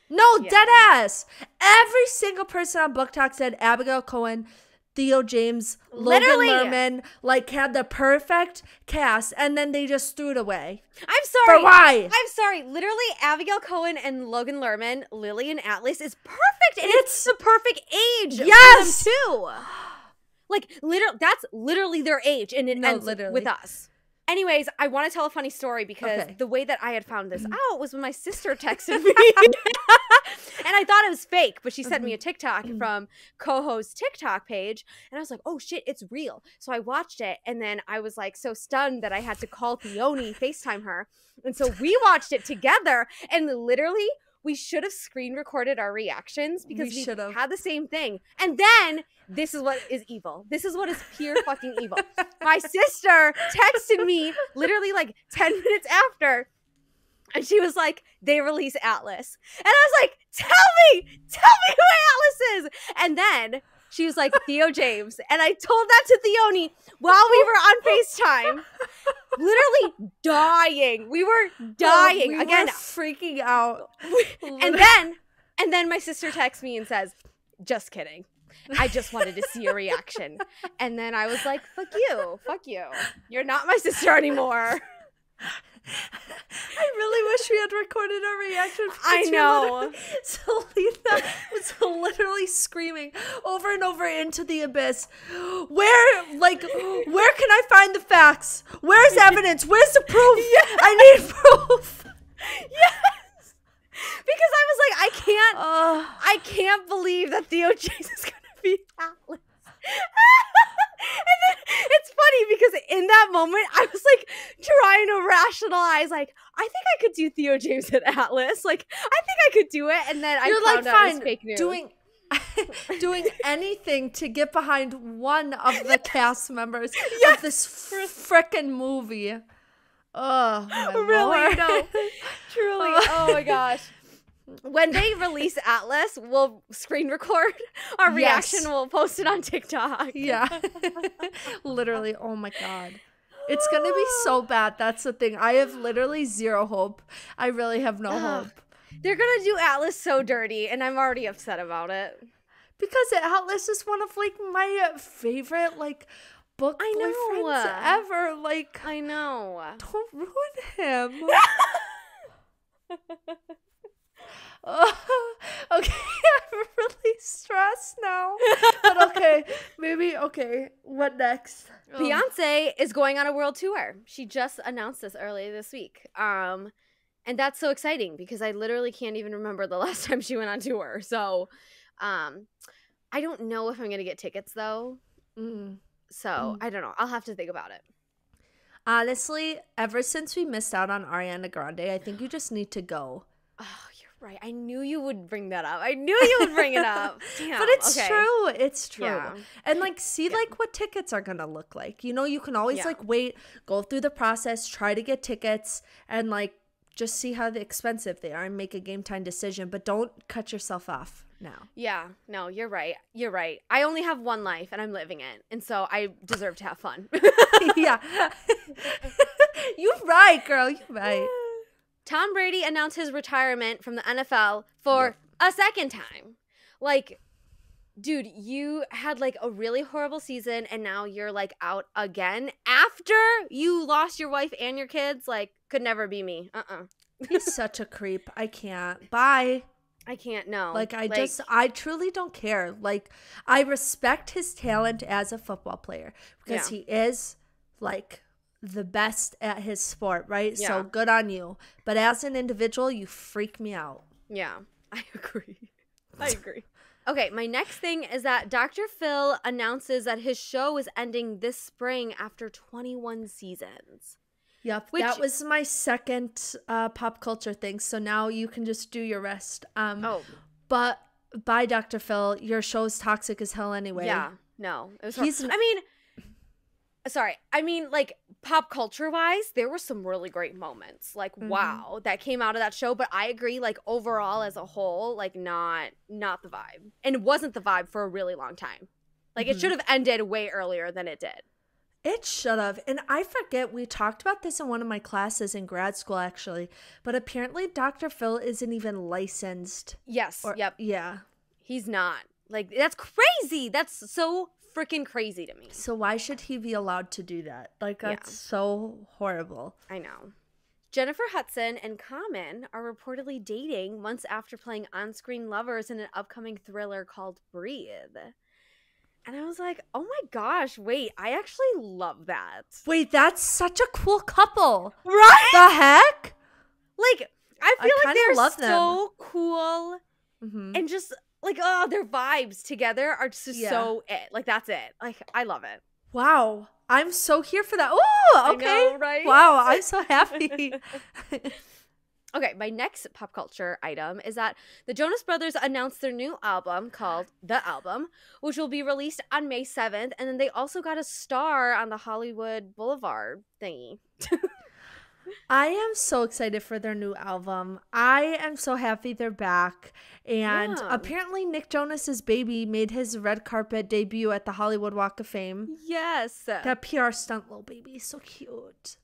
S2: No, dead ass. Every single person on Book Talk said Abigail Cohen, Theo James, Logan Lerman, like, had the perfect cast, and then they just threw it away.
S1: I'm sorry.
S2: For why?
S1: I'm sorry. Literally, Abigail Cohen and Logan Lerman, Lily and Atlas is perfect, and it's the perfect age for them too. Like, that's literally their age, and it ends with us. Anyways, I want to tell a funny story because the way that I had found this out was when my sister texted me. And I thought it was fake, but she sent me a TikTok from Coho's TikTok page. And I was like, oh, shit, it's real. So I watched it. And then I was like so stunned that I had to call Theoni, FaceTime her. And so we watched it together. And literally, we should have screen recorded our reactions because we had the same thing. And then this is what is evil. This is what is pure fucking evil. My sister texted me literally like 10 minutes after. And she was like, they release Atlas. And I was like, tell me who Atlas is. And then she was like, Theo James. And I told that to Theoni while we were on FaceTime. Literally dying. We were dying.
S2: We were freaking out.
S1: And then my sister texts me and says, just kidding. I just wanted to see your reaction. And then I was like, fuck you. You're not my sister anymore.
S2: I really wish we had recorded our reaction.
S1: I know.
S2: Selena was literally screaming over and over into the abyss. Where can I find the facts? Where's evidence? Where's the proof? Yes. I need proof.
S1: Yes. Because I was like, I can't believe that Theo James is gonna be Atlas. And then it's funny because in that moment, I was like trying to rationalize, like, I think I could do Theo James and Atlas. Like, I think I could do it. And then I found out it was fake news.
S2: Doing anything to get behind one of the cast members of this frickin' movie. Oh, my
S1: really?
S2: Lord.
S1: No, truly. Oh my gosh. When they release Atlas, we'll screen record our reaction. We'll post it on TikTok.
S2: Yeah. Literally. Oh my God. It's going to be so bad. That's the thing. I have literally zero hope. I really have no hope.
S1: They're going to do Atlas so dirty, and I'm already upset about it.
S2: Because Atlas is one of, like, my favorite, like, book boyfriends ever. Like,
S1: I know.
S2: Don't ruin him. Okay, I'm really stressed now. But okay, what next?
S1: Beyonce is going on a world tour. She just announced this earlier this week. And that's so exciting because I literally can't even remember the last time she went on tour. So, I don't know if I'm going to get tickets though. So, I don't know. I'll have to think about it.
S2: Honestly, ever since we missed out on Ariana Grande, I think you just need to go.
S1: Oh, you're right. I knew you would bring that up. I knew you would bring it up. Damn.
S2: But it's true. It's true.
S1: Yeah.
S2: And like, see like what tickets are going to look like. You know, you can always like wait, go through the process, try to get tickets and like just see how expensive they are and make a game time decision. But don't cut yourself off now.
S1: Yeah. No, you're right. You're right. I only have one life and I'm living it. And so I deserve to have fun.
S2: Yeah. You're right, girl. You're right.
S1: Tom Brady announced his retirement from the NFL for a second time. Like, dude, you had like a really horrible season and now you're like out again after you lost your wife and your kids. Like, could never be me.
S2: He's such a creep. I can't. Bye.
S1: I can't, no.
S2: Like, I truly don't care. Like, I respect his talent as a football player because he is, like, the best at his sport, right?
S1: Yeah.
S2: So, good on you. But as an individual, you freak me out.
S1: Yeah, I agree. I agree. Okay, my next thing is that Dr. Phil announces that his show is ending this spring after 21 seasons.
S2: Yep, that was my second pop culture thing. So now you can just do your rest. But bye, Dr. Phil. Your show's toxic as hell anyway.
S1: Yeah, no. It was I mean, like, pop culture-wise, there were some really great moments. Like, wow, that came out of that show. But I agree, like, overall as a whole, like, not the vibe. And it wasn't the vibe for a really long time. Like, it should have ended way earlier than it did.
S2: It should have. And I forget, we talked about this in one of my classes in grad school, actually. But apparently Dr. Phil isn't even licensed.
S1: Yes. Yep.
S2: Yeah.
S1: He's not. Like, that's crazy. That's so freaking crazy to me.
S2: So why should he be allowed to do that? Like, that's so horrible.
S1: I know. Jennifer Hudson and Common are reportedly dating months after playing on-screen lovers in an upcoming thriller called Breathe. And I was like, oh my gosh, wait, I actually love that.
S2: Wait, that's such a cool couple.
S1: Right?
S2: The heck?
S1: Like, I feel like they're so cool. And just, like, oh, their vibes together are just so it. Like, that's it. Like, I love it.
S2: Wow. I'm so here for that. Oh, okay.
S1: I know, right?
S2: Wow, I'm so happy.
S1: Okay, my next pop culture item is that the Jonas Brothers announced their new album called The Album, which will be released on May 7th. And then they also got a star on the Hollywood Boulevard thingy.
S2: I am so excited for their new album. I am so happy they're back. And apparently Nick Jonas's baby made his red carpet debut at the Hollywood Walk of Fame.
S1: Yes.
S2: That PR stunt little baby is so cute.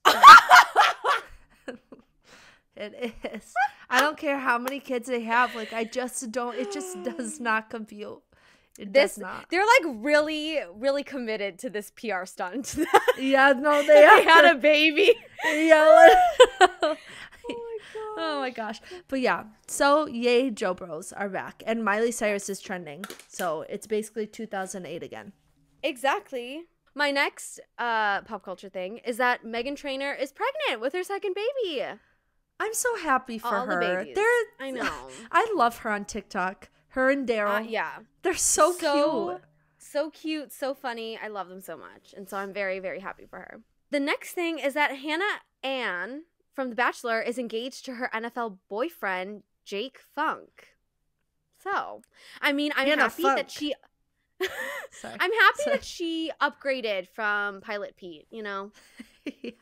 S2: It is. I don't care how many kids they have. Like, it just does not compute. It does not.
S1: They're like really, really committed to this PR stunt.
S2: Yeah, no,
S1: they had a baby.
S2: Yeah.
S1: Oh
S2: my gosh. But yeah, so yay, Joe Bros are back. And Miley Cyrus is trending. So it's basically 2008 again.
S1: Exactly. My next pop culture thing is that Meghan Trainor is pregnant with her second baby.
S2: I'm so happy for
S1: all
S2: her.
S1: The babies. I know.
S2: I love her on TikTok. Her and Daryl.
S1: Yeah.
S2: They're so cute.
S1: So cute, so funny. I love them so much. And so I'm very, very happy for her. The next thing is that Hannah Ann from The Bachelor is engaged to her NFL boyfriend, Jake Funk. So, I mean, I'm happy that she... I'm happy that she upgraded from Pilot Pete, you know?
S2: Yeah,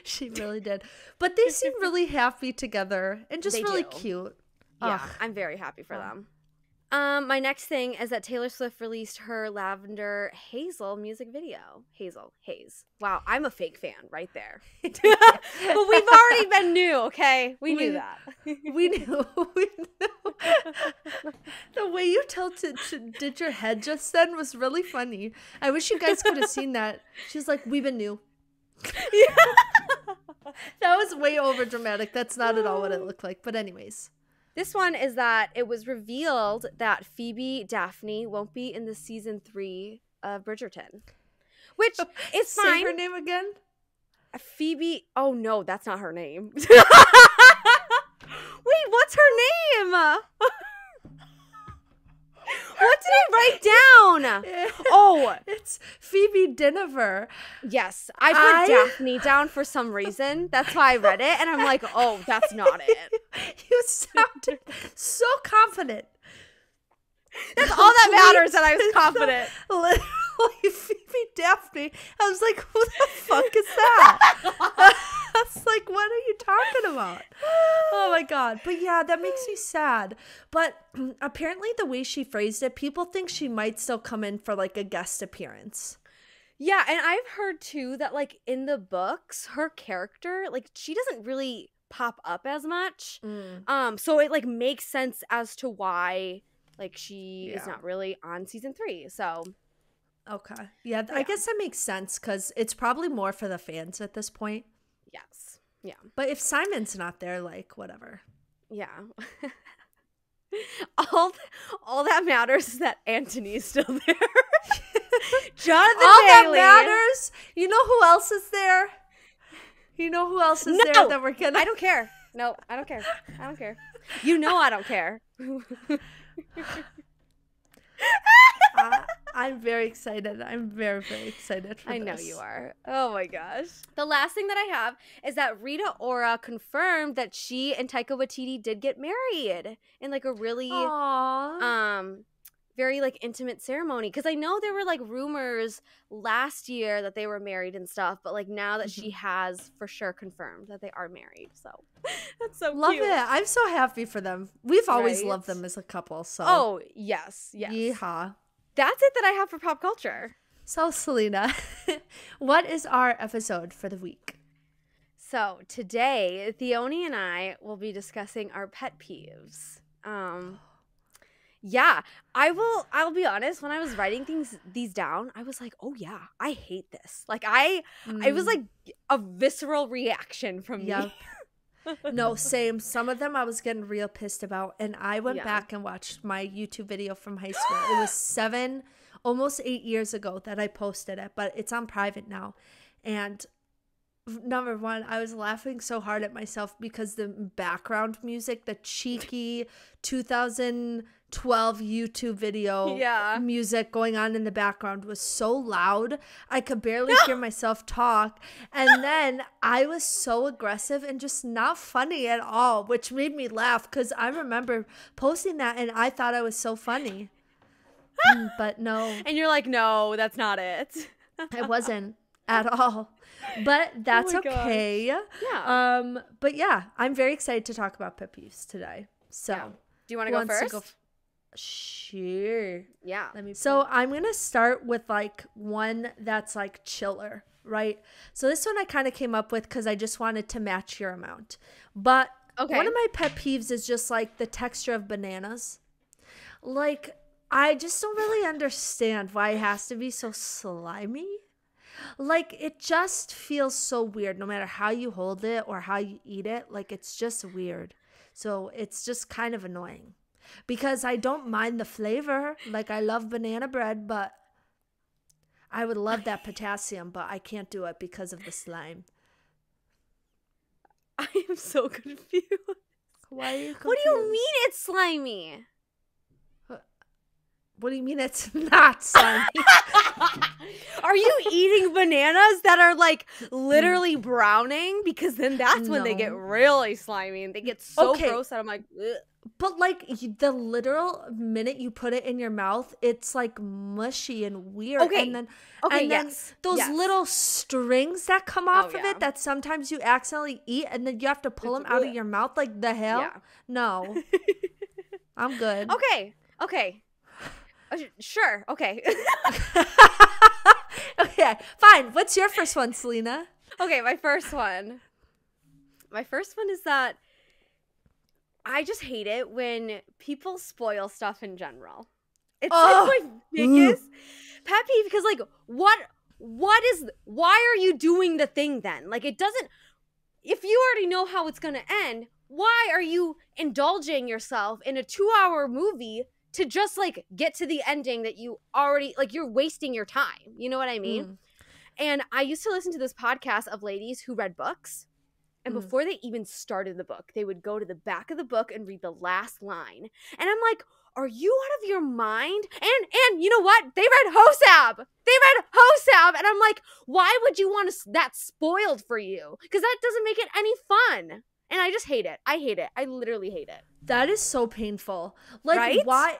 S2: she really did. But they seem really happy together and just really cute.
S1: Yeah, I'm very happy for them. My next thing is that Taylor Swift released her Lavender Hazel music video. Haze. Wow, I'm a fake fan right there. But we've already been new, okay? We knew that.
S2: We knew. The way you did your head just then was really funny. I wish you guys could have seen that. She's like, we've been new. Yeah. That was way over dramatic. That's not at all what it looked like. But anyways.
S1: This one is that it was revealed that Phoebe Daphne won't be in the season 3 of Bridgerton, which is fine.
S2: Say her name again?
S1: Phoebe. Oh, no, that's not her name. Wait, what's her name? What did I write down? Oh,
S2: it's Phoebe Dynevor.
S1: Yes, I put Daphne down for some reason. That's why I read it, and I'm like, oh, that's not it.
S2: You sounded so confident.
S1: That's all that matters, that I was confident.
S2: Literally, Phoebe Daphne. I was like, who the fuck is that? I was like, what are you talking about? Oh my God. But yeah, that makes me sad. But apparently the way she phrased it, people think she might still come in for like a guest appearance.
S1: Yeah, and I've heard too that like in the books, her character, like she doesn't really pop up as much. So it like makes sense as to why like she is not really on season 3. So
S2: okay. Yeah, I guess that makes sense because it's probably more for the fans at this point.
S1: Yes. Yeah.
S2: But if Simon's not there, like, whatever.
S1: Yeah. all that matters is that Anthony's still there. Jonathan
S2: all
S1: Bailey.
S2: That matters. You know who else is there? You know who else is there that we're gonna...
S1: I don't care. No, I don't care. I don't care. You know I don't care.
S2: I'm very excited. I'm very, very excited for this.
S1: I know you are. Oh my gosh. The last thing that I have is that Rita Ora confirmed that she and Taika Waititi did get married in like a really very like intimate ceremony, because I know there were like rumors last year that they were married and stuff, but like now that she has for sure confirmed that they are married, so that's so
S2: love
S1: cute.
S2: it. I'm so happy for them. We've always loved them as a couple. So
S1: oh yes.
S2: Yeehaw.
S1: That's it that I have for pop culture.
S2: So Selena, what is our episode for the week?
S1: So today Theoni and I will be discussing our pet peeves. Yeah, I'll be honest, when I was writing these down, I was like, oh yeah, I hate this. Like it was like a visceral reaction from me.
S2: No, same. Some of them I was getting real pissed about, and I went back and watched my YouTube video from high school. It was almost 8 years ago that I posted it, but it's on private now. And number one, I was laughing so hard at myself because the background music, the cheeky 2012 YouTube video music going on in the background was so loud. I could barely hear myself talk. And then I was so aggressive and just not funny at all, which made me laugh because I remember posting that and I thought I was so funny. But no.
S1: And you're like, no, that's not it.
S2: I wasn't at all. But that's okay.
S1: Yeah.
S2: But yeah, I'm very excited to talk about pet peeves today. So,
S1: do you want to go first?
S2: Sure.
S1: Yeah.
S2: So I'm going to start with like one that's like chiller, right? So this one I kind of came up with because I just wanted to match your amount. But one of my pet peeves is just like the texture of bananas. Like, I just don't really understand why it has to be so slimy. Like, it just feels so weird no matter how you hold it or how you eat it. Like, it's just weird. So it's just kind of annoying because I don't mind the flavor. Like, I love banana bread, but I would love that potassium, but I can't do it because of the slime.
S1: I am so confused.
S2: Why are you confused?
S1: What do you mean it's slimy?
S2: What do you mean it's not slimy?
S1: Are you eating bananas that are like literally browning? Because then that's when they get really slimy and they get so gross that I'm like, ugh.
S2: But like the literal minute you put it in your mouth, it's like mushy and weird. And then those little strings that come off of it that sometimes you accidentally eat and then you have to pull them out of your mouth. Like the hell? Yeah. No. I'm good.
S1: Okay. Sure. Okay.
S2: Okay, fine. What's your first one, Selena?
S1: Okay, my first one is that I just hate it when people spoil stuff in general. It's like my biggest pet peeve because like why are you doing the thing then? Like it doesn't, if you already know how it's going to end, why are you indulging yourself in a 2-hour movie to just like get to the ending that you already, like you're wasting your time. You know what I mean? And I used to listen to this podcast of ladies who read books. And before they even started the book, they would go to the back of the book and read the last line. And I'm like, are you out of your mind? And you know what? They read Hosab. And I'm like, why would you want that spoiled for you? Because that doesn't make it any fun. And I just hate it. I hate it. I literally hate it.
S2: That is so painful. Like, right? Why?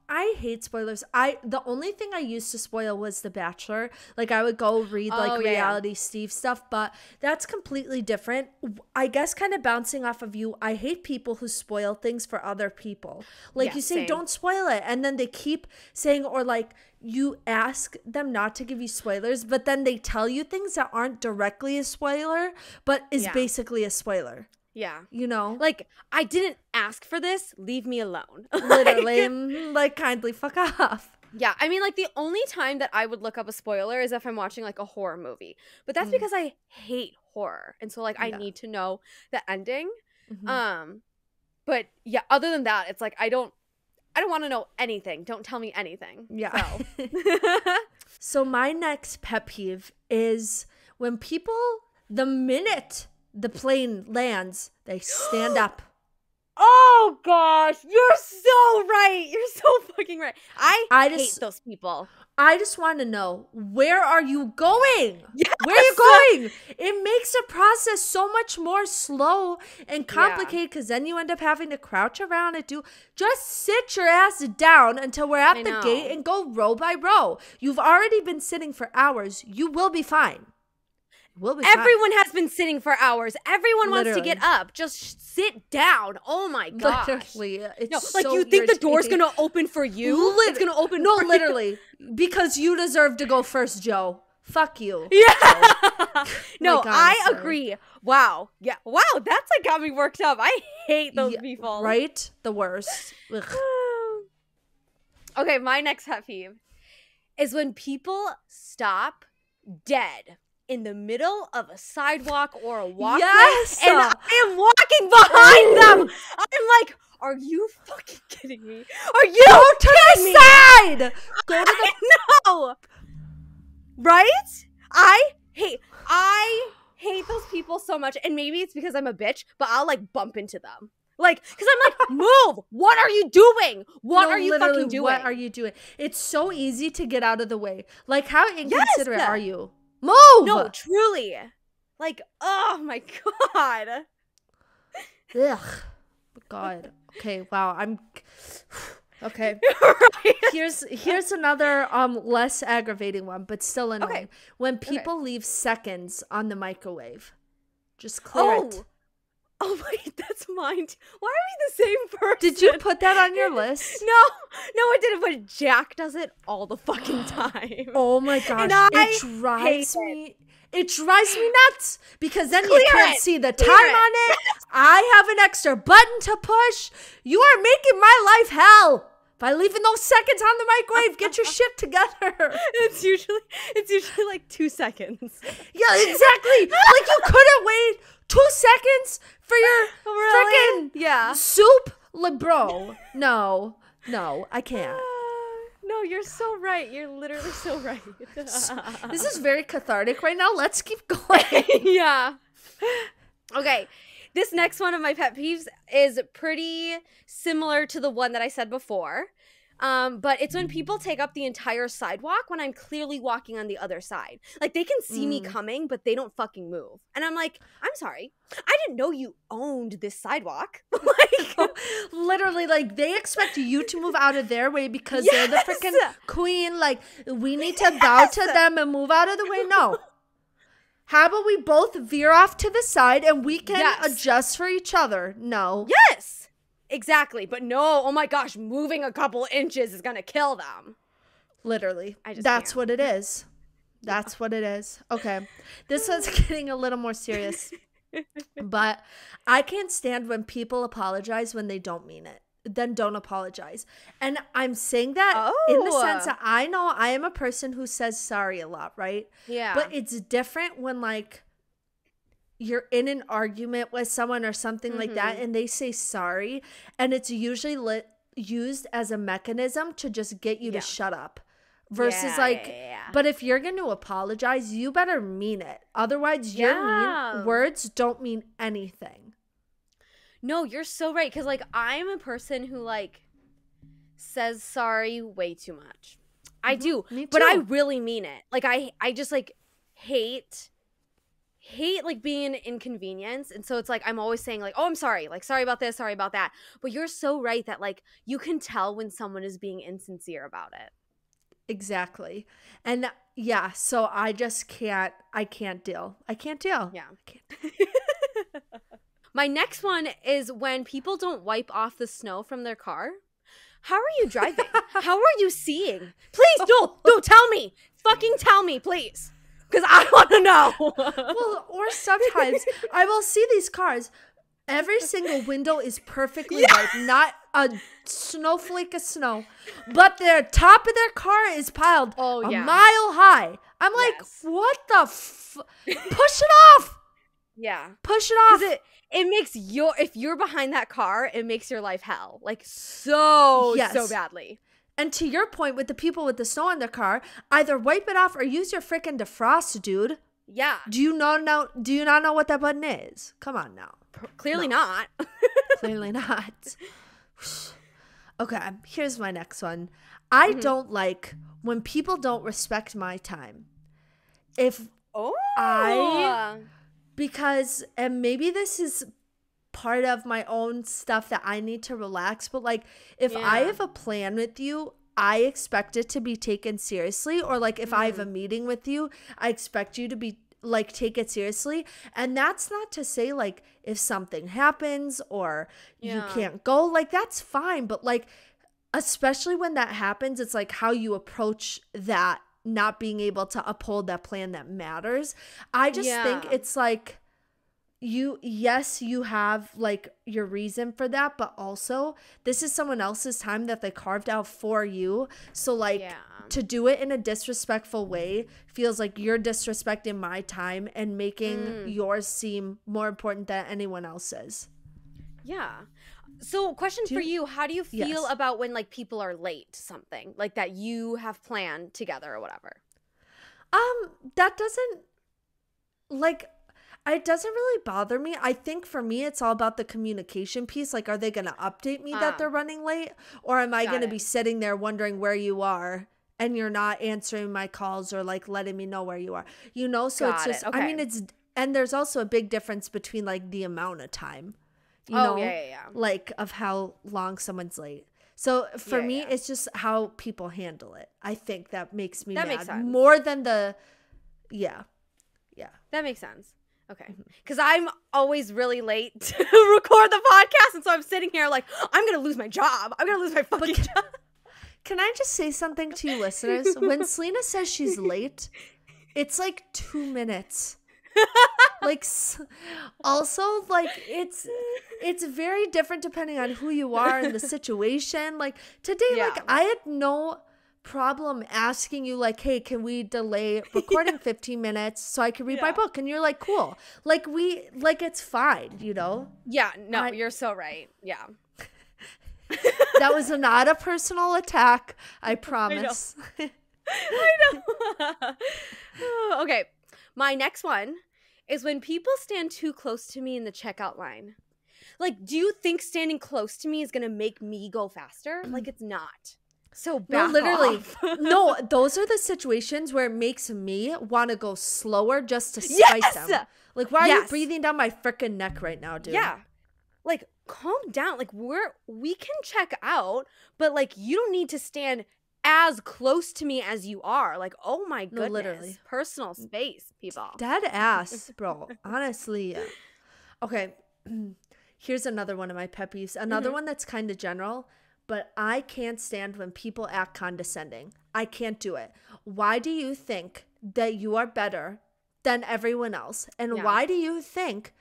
S2: I hate spoilers. The only thing I used to spoil was The Bachelor. Like I would go read reality Steve stuff, but that's completely different. I guess kind of bouncing off of you, I hate people who spoil things for other people. Like you say, don't spoil it. And then they keep saying, or like you ask them not to give you spoilers, but then they tell you things that aren't directly a spoiler, but is basically a spoiler.
S1: Yeah.
S2: You know?
S1: Like, I didn't ask for this. Leave me alone.
S2: Literally. Like, kindly fuck off.
S1: Yeah. I mean, like, the only time that I would look up a spoiler is if I'm watching, like, a horror movie. But that's because I hate horror. And so, like, I need to know the ending. But, yeah, other than that, it's like, I don't want to know anything. Don't tell me anything.
S2: Yeah. So my next pet peeve is when people, the minute the plane lands, they stand up.
S1: Oh gosh, you're so right. You're so fucking right. I hate those people.
S2: I just want to know, where are you going?
S1: Yes.
S2: Where are you going? It makes the process so much more slow and complicated because then you end up having to crouch around and just sit your ass down until we're at the gate and go row by row. You've already been sitting for hours. You will be fine.
S1: Everyone has been sitting for hours. Everyone wants to get up. Just sit down. Oh my gosh.
S2: Literally. It's
S1: like
S2: so
S1: you think the door's going to open for you? It's going to open for you.
S2: Literally. Because you deserve to go first, Joe. Fuck you.
S1: Yeah. No, I agree. Wow. Yeah. Wow. That's like got me worked up. I hate those people.
S2: Right? The worst.
S1: Okay. My next pet peeve is when people stop dead in the middle of a sidewalk or a walkway, and I am walking behind them. I'm like, are you fucking kidding me? Are you
S2: Go to the side! Go to the...
S1: No! Right? I hate those people so much, and maybe it's because I'm a bitch, but I'll like bump into them. Like, because I'm like, move! What are you doing? What are you fucking doing?
S2: What are you doing? It's so easy to get out of the way. Like, how inconsiderate are you? Move!
S1: No, truly. Like, oh my God.
S2: Ugh. God. Okay, wow. Okay.
S1: Right.
S2: Here's another less aggravating one, but still annoying. Okay. When people leave seconds on the microwave. Just clear it.
S1: Oh wait, that's mine. Why are we the same person?
S2: Did you put that on your list?
S1: No, I didn't. But Jack does it all the fucking time.
S2: Oh my gosh, it drives me. It drives me nuts because then you can't see the time on it. I have an extra button to push. You are making my life hell by leaving those seconds on the microwave. Get your shit together.
S1: It's usually like 2 seconds.
S2: Yeah, exactly. Like you couldn't wait 2 seconds for your freaking soup, bro. No, I can't.
S1: No, you're so right. You're literally so right.
S2: This is very cathartic right now. Let's keep going.
S1: Yeah. Okay. This next one of my pet peeves is pretty similar to the one that I said before. But it's when people take up the entire sidewalk when I'm clearly walking on the other side. Like, they can see me coming, but they don't fucking move. And I'm like, I'm sorry. I didn't know you owned this sidewalk. Like,
S2: literally, like, they expect you to move out of their way because they're the freaking queen. Like, we need to bow to them and move out of the way. No. How about we both veer off to the side and we can adjust for each other? No.
S1: Yes. Exactly. But no, oh my gosh, moving a couple inches is going to kill them.
S2: Literally. That's what it is. That's what it is. Okay. This is getting a little more serious. But I can't stand when people apologize when they don't mean it. Then don't apologize. And I'm saying that in the sense that I know I am a person who says sorry a lot, right?
S1: Yeah.
S2: But it's different when, like, you're in an argument with someone or something like that and they say sorry, and it's usually used as a mechanism to just get you to shut up versus but if you're going to apologize, you better mean it. Otherwise, your words don't mean anything.
S1: No, you're so right. Because, like, I'm a person who, like, says sorry way too much. I do. Me too. But I really mean it. Like, I just, like, hate like being an inconvenience. And so it's like I'm always saying, like, oh, I'm sorry, like, sorry about this, sorry about that. But you're so right that, like, you can tell when someone is being insincere about it.
S2: Exactly. And so I just can't deal. Yeah. I can't.
S1: My next one is when people don't wipe off the snow from their car. How are you driving? How are you seeing? Please don't tell me. Fucking tell me, please. Because I want to know.
S2: Well, or sometimes I will see these cars. Every single window is perfectly white. Not a snowflake of snow. But the top of their car is piled a mile high. I'm like, what the push it off.
S1: Yeah.
S2: Push it off.
S1: Because it makes if you're behind that car, it makes your life hell. Like, so badly.
S2: And to your point with the people with the snow in their car, either wipe it off or use your freaking defrost, dude.
S1: Yeah.
S2: Do you not know what that button is? Come on now.
S1: Clearly not.
S2: Clearly not. Okay, here's my next one. I don't like when people don't respect my time. Because, and maybe this is part of my own stuff that I need to relax, but, like, if I have a plan with you, I expect it to be taken seriously. Or, like, if I have a meeting with you, I expect you to be, like, take it seriously. And that's not to say, like, if something happens or you can't go, like, that's fine. But, like, especially when that happens, it's like how you approach that not being able to uphold that plan that matters. I just think it's like, you have, like, your reason for that, but also this is someone else's time that they carved out for you. So, like, to do it in a disrespectful way feels like you're disrespecting my time and making yours seem more important than anyone else's. Yeah.
S1: So, question for you, how do you feel about when, like, people are late to something, like, that you have planned together or whatever?
S2: That doesn't, like, it doesn't really bother me. I think for me, it's all about the communication piece. Like, are they going to update me that they're running late? Or am I going to be sitting there wondering where you are and you're not answering my calls or, like, letting me know where you are? You know? So it's just, I mean, and there's also a big difference between, like, the amount of time, you know? Like, of how long someone's late. So for me, it's just how people handle it. I think that makes me mad. Makes sense. More than the,
S1: That makes sense. Okay. Because I'm always really late to record the podcast. And so I'm sitting here like, I'm going to lose my job. I'm going to lose my fucking job.
S2: Can I just say something to you listeners? When Selena says she's late, it's like 2 minutes. Like, also, like, it's very different depending on who you are and the situation. Like, today, like, I had no problem asking you, like, hey, can we delay recording 15 minutes so I can read my book? And you're like, cool. Like, it's fine, you know?
S1: Yeah, no, you're so right. Yeah.
S2: That was not a personal attack, I promise.
S1: I know. Okay, my next one is when people stand too close to me in the checkout line. Like, do you think standing close to me is going to make me go faster? Like, it's not. So
S2: no,
S1: back
S2: literally.
S1: off.
S2: No, those are the situations where it makes me want to go slower just to spite them. Like, why are you breathing down my freaking neck right now, dude?
S1: Yeah. Like, calm down. Like, we can check out, but like, you don't need to stand as close to me as you are. Like, oh my goodness. No, literally. Personal space, people.
S2: Dead ass, bro. Honestly. Okay. Here's another one of my pet peeves. Another one that's kind of general, but I can't stand when people act condescending. I can't do it. Why do you think that you are better than everyone else? And why do you think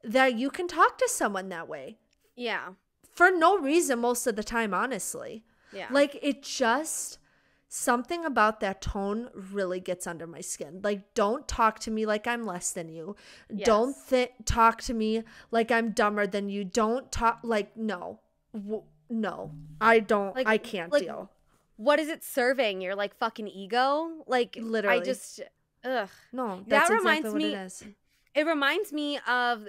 S2: that you can talk to someone that way?
S1: Yeah.
S2: For no reason most of the time, honestly.
S1: Yeah.
S2: Like, it just, something about that tone really gets under my skin. Like, don't talk to me like I'm less than you. Yes. Don't talk to me like I'm dumber than you. Don't talk, like, no. No. I don't, like, I can't deal.
S1: What is it serving? Your, like, fucking ego? Like, literally. I just, ugh.
S2: No, that's exactly what it is.
S1: It reminds me of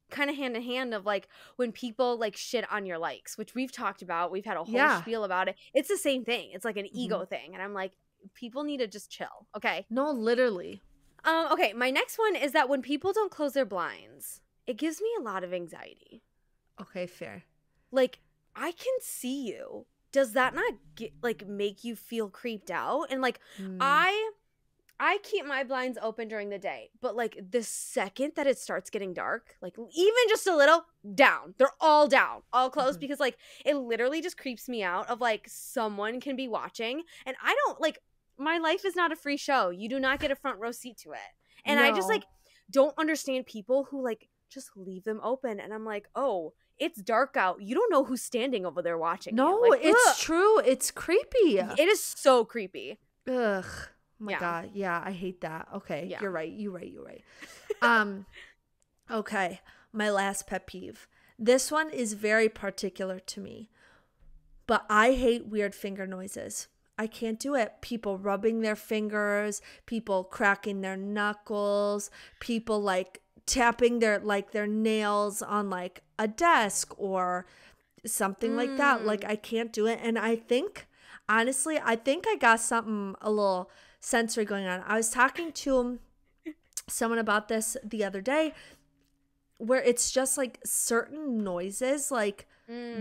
S1: kind of hand in hand of like when people like shit on your likes, which we've talked about. We've had a whole spiel about it. It's the same thing. It's like an ego thing. And I'm like, people need to just chill. Okay.
S2: No, literally.
S1: Okay. My next one is that when people don't close their blinds, it gives me a lot of anxiety.
S2: Okay, fair.
S1: Like, I can see you. Does that not make you feel creeped out? And like, I keep my blinds open during the day, but like the second that it starts getting dark, like even just a little, down. They're all down, all closed, because like it literally just creeps me out of like someone can be watching, and I don't like, my life is not a free show. You do not get a front row seat to it. And I just like don't understand people who like just leave them open, and I'm like, oh, it's dark out. You don't know who's standing over there watching.
S2: No,
S1: like,
S2: it's true. It's creepy.
S1: It is so creepy.
S2: Ugh. Oh my God. Yeah, I hate that. Okay. Yeah. You're right. Okay. My last pet peeve. This one is very particular to me, but I hate weird finger noises. I can't do it. People rubbing their fingers, people cracking their knuckles, people like tapping their nails on like a desk or something like that. Like, I can't do it. And I think, honestly, I got something a little sensory going on. I was talking to someone about this the other day, where it's just like certain noises like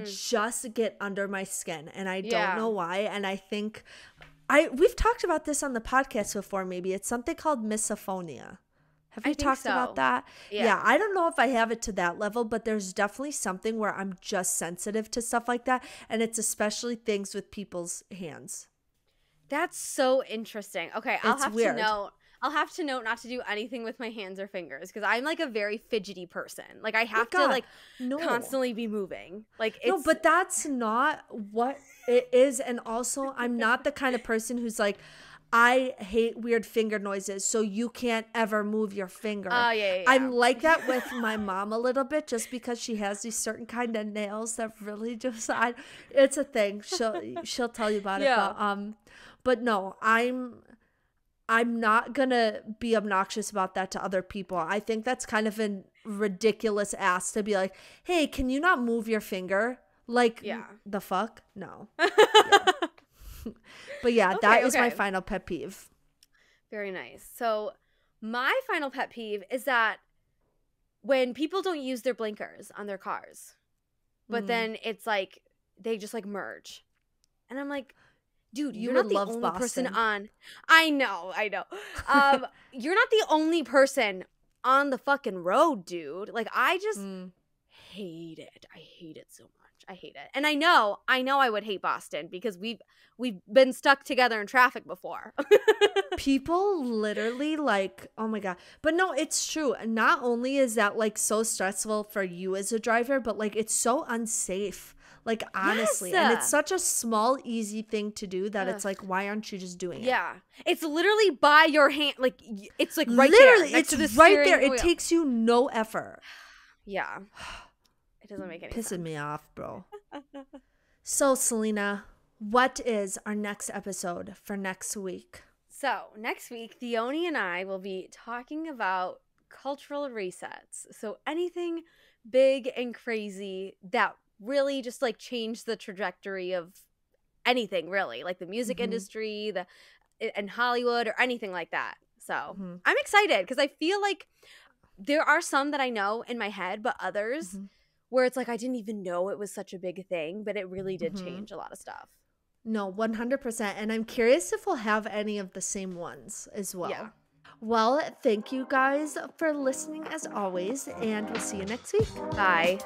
S2: just get under my skin, and I don't know why. And I think we've talked about this on the podcast before. Maybe it's something called misophonia. Have we talked about that? Yeah, I don't know if I have it to that level, but there's definitely something where I'm just sensitive to stuff like that, and it's especially things with people's hands.
S1: That's so interesting. Okay, I'll have to note not to do anything with my hands or fingers, because I'm like a very fidgety person. Like, I have to constantly be moving. Like, it's... No,
S2: but that's not what it is. And also, I'm not the kind of person who's like, I hate weird finger noises, so you can't ever move your finger.
S1: Yeah.
S2: I'm like that with my mom a little bit, just because she has these certain kind of nails that really just, it's a thing. She'll tell you about it. But no, I'm not gonna be obnoxious about that to other people. I think that's kind of a ridiculous ask to be like, hey, can you not move your finger? Like, the fuck? No. But yeah, that is my final pet peeve.
S1: Very nice. So my final pet peeve is that when people don't use their blinkers on their cars, but then it's like they just like merge. And I'm like, dude, you're not the only person on. I know. You're not the only person on the fucking road, dude. Like, I just hate it. I hate it so much. I hate it. And I know I would hate Boston, because we've been stuck together in traffic before.
S2: People literally like, oh my God. But no, it's true. Not only is that like so stressful for you as a driver, but like it's so unsafe. Like, honestly. Yes. And it's such a small, easy thing to do that it's like, why aren't you just doing it?
S1: Yeah. It's literally by your hand. Like, it's like right
S2: literally,
S1: there.
S2: It's right there. It takes you no effort.
S1: Yeah. It doesn't make any sense.
S2: Pissing me off, bro. So, Selena, what is our next episode for next week?
S1: So, next week, Theoni and I will be talking about cultural resets. So, anything big and crazy that really just like changed the trajectory of anything really, like the music industry, in Hollywood or anything like that. So I'm excited because I feel like there are some that I know in my head, but others where it's like I didn't even know it was such a big thing, but it really did change a lot of stuff.
S2: No, 100%. And I'm curious if we'll have any of the same ones as well.
S1: Yeah.
S2: Well, thank you guys for listening as always, and we'll see you next week.
S1: Bye.